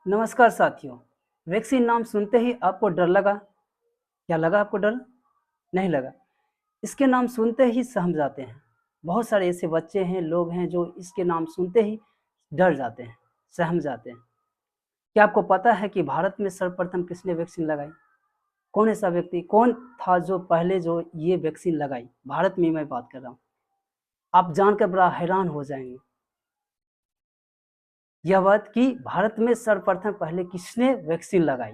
नमस्कार साथियों। वैक्सीन नाम सुनते ही आपको डर लगा? क्या लगा आपको डर? नहीं लगा। इसके नाम सुनते ही सहम जाते हैं। बहुत सारे ऐसे बच्चे हैं, लोग हैं जो इसके नाम सुनते ही डर जाते हैं, सहम जाते हैं। क्या आपको पता है कि भारत में सर्वप्रथम किसने वैक्सीन लगाई? कौन ऐसा व्यक्ति कौन था जो पहले जो ये वैक्सीन लगाई? भारत में मैं बात कर रहा हूँ। आप जानकर बड़ा हैरान हो जाएंगे यह बात कि भारत में सर्वप्रथम पहले किसने वैक्सीन लगाई।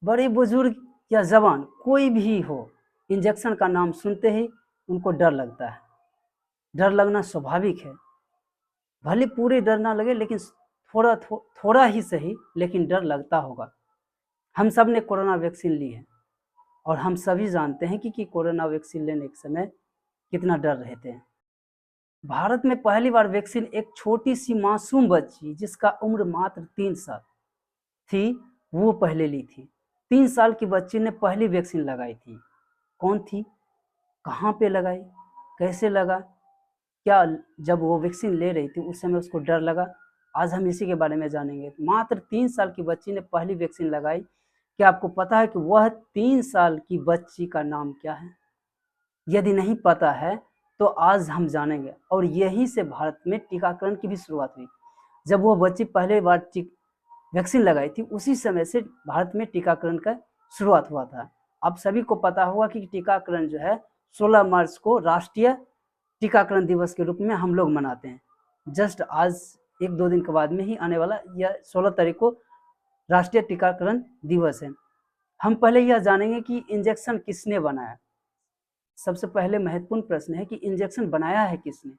बड़े बुजुर्ग या जवान कोई भी हो, इंजेक्शन का नाम सुनते ही उनको डर लगता है। डर लगना स्वाभाविक है। भले पूरे डर ना लगे, लेकिन थोड़ा ही सही, लेकिन डर लगता होगा। हम सब ने कोरोना वैक्सीन ली है और हम सभी जानते हैं कि कोरोना वैक्सीन लेने के समय कितना डर रहते हैं। भारत में पहली बार वैक्सीन एक छोटी सी मासूम बच्ची जिसका उम्र मात्र 3 साल थी, वो पहले ली थी। 3 साल की बच्ची ने पहली वैक्सीन लगाई थी। कौन थी? कहाँ पे लगाई? कैसे लगा? क्या जब वो वैक्सीन ले रही थी उस समय उसको डर लगा? आज हम इसी के बारे में जानेंगे। मात्र 3 साल की बच्ची ने पहली वैक्सीन लगाई। क्या आपको पता है कि वह 3 साल की बच्ची का नाम क्या है? यदि नहीं पता है तो आज हम जानेंगे। और यहीं से भारत में टीकाकरण की भी शुरुआत हुई। जब वो बच्ची पहले बार वैक्सीन लगाई थी, उसी समय से भारत में टीकाकरण का शुरुआत हुआ था। आप सभी को पता होगा कि टीकाकरण जो है 16 मार्च को राष्ट्रीय टीकाकरण दिवस के रूप में हम लोग मनाते हैं। जस्ट आज 1-2 दिन के बाद में ही आने वाला यह 16 तारीख को राष्ट्रीय टीकाकरण दिवस है। हम पहले यह जानेंगे कि इंजेक्शन किसने बनाया। सबसे पहले महत्वपूर्ण प्रश्न है कि इंजेक्शन बनाया है किसने?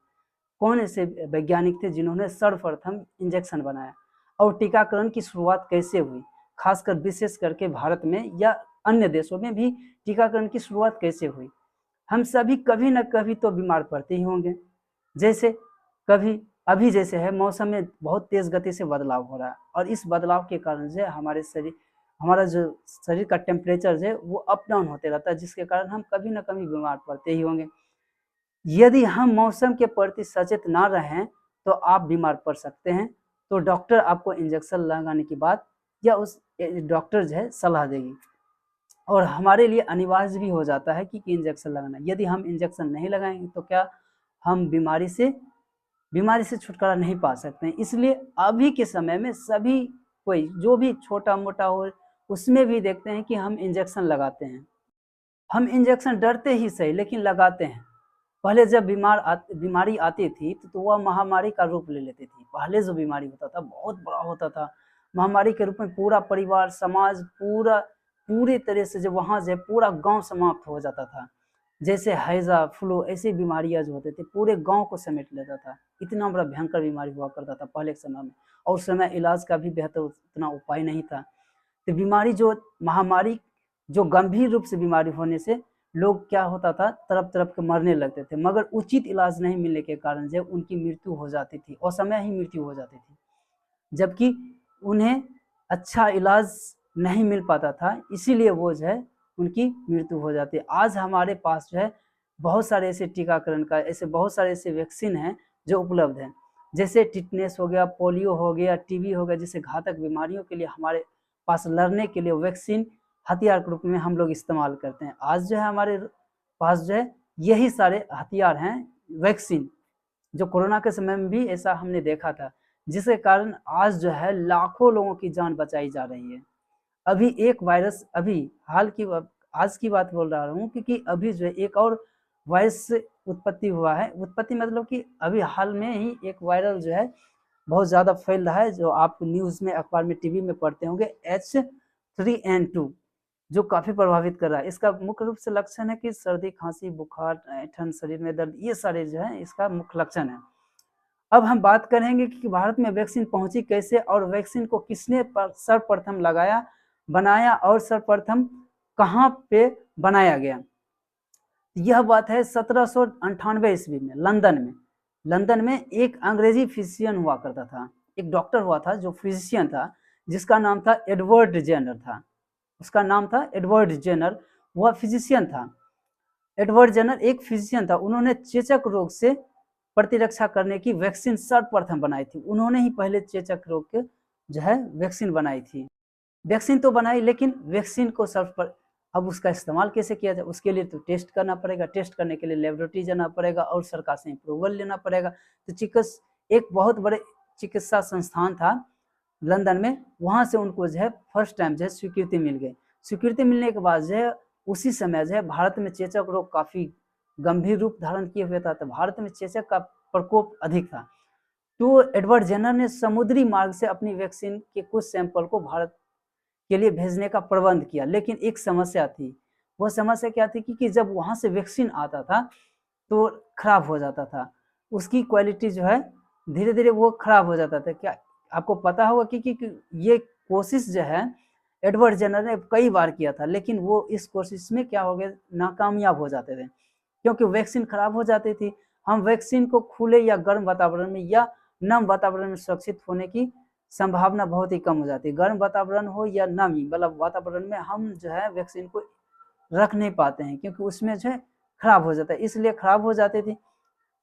कौन ऐसे वैज्ञानिक थे जिन्होंने सर्वप्रथम इंजेक्शन बनाया? और टीकाकरण की शुरुआत कैसे हुई? खासकर विशेष करके भारत में या अन्य देशों में भी टीकाकरण की शुरुआत कैसे हुई? हम सभी कभी न कभी तो बीमार पड़ते ही होंगे। जैसे कभी अभी जैसे है, मौसम में बहुत तेज गति से बदलाव हो रहा है और इस बदलाव के कारण से हमारा जो शरीर का टेम्परेचर है वो अप डाउन होते रहता है, जिसके कारण हम कभी न कभी बीमार पड़ते ही होंगे। यदि हम मौसम के प्रति सचेत ना रहें तो आप बीमार पड़ सकते हैं। तो डॉक्टर आपको इंजेक्शन लगाने की बात या उस डॉक्टर जो है सलाह देगी और हमारे लिए अनिवार्य भी हो जाता है कि इंजेक्शन लगाना। यदि हम इंजेक्शन नहीं लगाएंगे तो क्या हम बीमारी से छुटकारा नहीं पा सकते हैं। इसलिए अभी के समय में सभी कोई जो भी छोटा मोटा हो, उसमें भी देखते हैं कि हम इंजेक्शन लगाते हैं। हम इंजेक्शन डरते ही सही, लेकिन लगाते हैं। पहले जब बीमारी आती थी तो वह महामारी का रूप ले लेती थी। पहले जो बीमारी होता था बहुत बड़ा होता था। महामारी के रूप में पूरा परिवार, समाज, पूरी तरह से जो वहाँ जो पूरा गांव समाप्त हो जाता था। जैसे हैजा, फ्लू, ऐसी बीमारियां जो होते थे पूरे गांव को समेट लेता था। इतना बड़ा भयंकर बीमारी हुआ करता था पहले के समय में। और उस समय इलाज का भी बेहतर उतना उपाय नहीं था। तो बीमारी जो महामारी जो गंभीर रूप से बीमारी होने से लोग क्या होता था, तरफ तरफ के मरने लगते थे, मगर उचित इलाज नहीं मिलने के कारण जो उनकी मृत्यु हो जाती थी, असमय ही मृत्यु हो जाती थी। जबकि उन्हें अच्छा इलाज नहीं मिल पाता था, इसीलिए वो जो है उनकी मृत्यु हो जाती है। आज हमारे पास जो है बहुत सारे ऐसे टीकाकरण का ऐसे बहुत सारे ऐसे वैक्सीन हैं जो उपलब्ध हैं। जैसे टिटनेस हो गया, पोलियो हो गया, टीबी हो गया, जैसे घातक बीमारियों के लिए हमारे पास लड़ने के लिए वैक्सीन हथियार के रूप में हम लोग इस्तेमाल करते हैं। आज जो है हमारे पास जो है यही सारे हथियार हैं, वैक्सीन। जो कोरोना के समय में भी ऐसा हमने देखा था, जिसके कारण आज जो है लाखों लोगों की जान बचाई जा रही है। अभी एक वायरस, अभी आज की बात बोल रहा हूँ, क्योंकि अभी जो है एक और वायरस उत्पत्ति हुआ है। उत्पत्ति मतलब कि अभी हाल में ही एक वायरल जो है बहुत ज़्यादा फैल रहा है, जो आप न्यूज़ में, अखबार में, टीवी में पढ़ते होंगे, H3N2, जो काफ़ी प्रभावित कर रहा है। इसका मुख्य रूप से लक्षण है कि सर्दी, खांसी, बुखार, ऐंठन, शरीर में दर्द, ये सारे जो है इसका मुख्य लक्षण है। अब हम बात करेंगे कि भारत में वैक्सीन पहुंची कैसे और वैक्सीन को किसने सर्वप्रथम लगाया, बनाया और सर्वप्रथम कहाँ पे बनाया गया। यह बात है 1798 ईस्वी में लंदन में एक अंग्रेजी फिजिशियन हुआ करता था। एक डॉक्टर हुआ था जो फिजिशियन था, जिसका नाम था एडवर्ड जेनर था। उसका नाम था एडवर्ड जेनर। वह फिजिशियन था। एडवर्ड जेनर एक फिजिशियन था। उन्होंने चेचक रोग से प्रतिरक्षा करने की वैक्सीन सर्वप्रथम बनाई थी। उन्होंने ही पहले चेचक रोग के जो है वैक्सीन बनाई थी। वैक्सीन तो बनाई, लेकिन वैक्सीन को सर्फ पर अब उसका इस्तेमाल कैसे किया जाए, उसके लिए तो टेस्ट करना पड़ेगा। टेस्ट करने के लिए लेबोरेटरी जाना पड़ेगा और सरकार से अप्रूवल लेना पड़ेगा। तो एक बहुत बड़े चिकित्सा संस्थान था लंदन में, वहाँ से उनको जो है फर्स्ट टाइम जो है स्वीकृति मिल गई। स्वीकृति मिलने के बाद जो है उसी समय जो है भारत में चेचक रोग काफ़ी गंभीर रूप धारण किए हुए था। तो भारत में चेचक का प्रकोप अधिक था। तो एडवर्ड जेनर ने समुद्री मार्ग से अपनी वैक्सीन के कुछ सैंपल को भारत के लिए भेजने का प्रबंध किया, लेकिन एक समस्या थी। वो समस्या क्या थी कि जब वहाँ से वैक्सीन आता था तो खराब हो जाता था, उसकी क्वालिटी जो है धीरे धीरे वो खराब हो जाता था। क्या आपको पता होगा कि ये कोशिश जो है एडवर्ड जेनर ने कई बार किया था, लेकिन वो इस कोशिश में क्या हो गया, नाकामयाब हो जाते थे, क्योंकि वैक्सीन खराब हो जाती थी। हम वैक्सीन को खुले या गर्म वातावरण में या नम वातावरण में सुरक्षित होने की संभावना बहुत ही कम हो जाती है। गर्म वातावरण हो या नमी मतलब वातावरण में हम जो है वैक्सीन को रख नहीं पाते हैं, क्योंकि उसमें जो है खराब हो जाता है, इसलिए खराब हो जाती थी।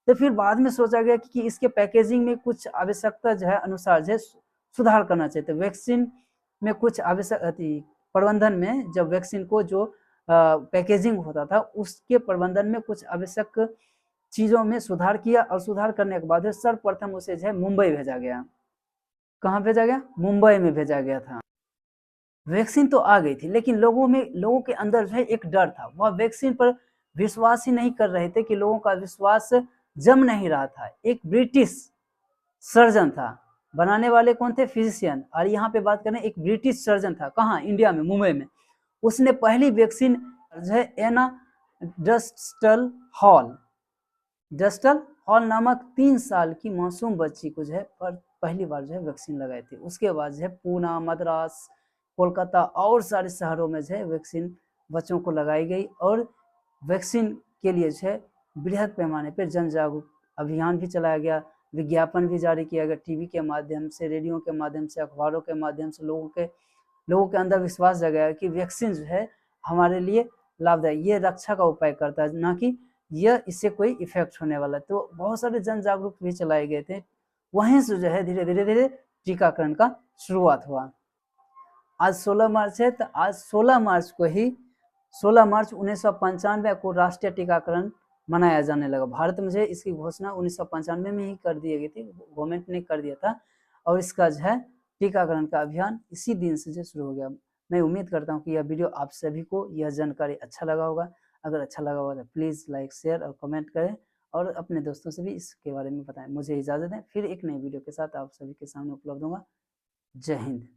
तो फिर बाद में सोचा गया कि इसके पैकेजिंग में कुछ आवश्यकता जो है अनुसार जो है सुधार करना चाहिए। तो वैक्सीन में कुछ आवश्यक प्रबंधन में जब वैक्सीन को जो पैकेजिंग होता था उसके प्रबंधन में कुछ आवश्यक चीज़ों में सुधार किया, और सुधार करने के बाद सर्वप्रथम उसे जो है मुंबई भेजा गया। कहाँ भेजा गया? मुंबई में भेजा गया था। वैक्सीन तो आ गई थी, लेकिन लोगों के अंदर जो है एक डर था। वह वैक्सीन पर विश्वास ही नहीं कर रहे थे कि लोगों का विश्वास जम नहीं रहा था। एक ब्रिटिश सर्जन था, बनाने वाले कौन थे? फिजिशियन। और यहाँ पे बात करें, एक ब्रिटिश सर्जन था, कहाँ? इंडिया में, मुंबई में। उसने पहली वैक्सीन जो है एना डस्टल हॉल नामक 3 साल की मासूम बच्ची को जो है पहली बार जो है वैक्सीन लगाई थी। उसके बाद जो है पूना, मद्रास, कोलकाता और सारे शहरों में जो है वैक्सीन बच्चों को लगाई गई, और वैक्सीन के लिए जो है बृहद पैमाने पर जन जागरूक अभियान भी चलाया गया, विज्ञापन भी जारी किया गया, टीवी के माध्यम से, रेडियो के माध्यम से, अखबारों के माध्यम से लोगों के अंदर विश्वास जगाया कि वैक्सीन जो है हमारे लिए लाभदायक, ये रक्षा का उपाय करता है, ना कि यह इससे कोई इफेक्ट होने वाला है। तो बहुत सारे जन जागरूक भी चलाए गए थे। वहीं से जो है धीरे धीरे टीकाकरण का शुरुआत हुआ। आज 16 मार्च है, तो आज 16 मार्च 1995 को राष्ट्रीय टीकाकरण मनाया जाने लगा। भारत में जो है इसकी घोषणा 1995 में ही कर दी गई थी, गवर्नमेंट ने कर दिया था, और इसका जो है टीकाकरण का अभियान इसी दिन से जो शुरू हो गया। मैं उम्मीद करता हूँ कि यह वीडियो आप सभी को यह जानकारी अच्छा लगा होगा। अगर अच्छा लगा होगा तो प्लीज़ लाइक, शेयर और कमेंट करें, और अपने दोस्तों से भी इसके बारे में बताएं। मुझे इजाज़त दें, फिर एक नई वीडियो के साथ आप सभी के सामने उपलब्ध होगा। जय हिंद।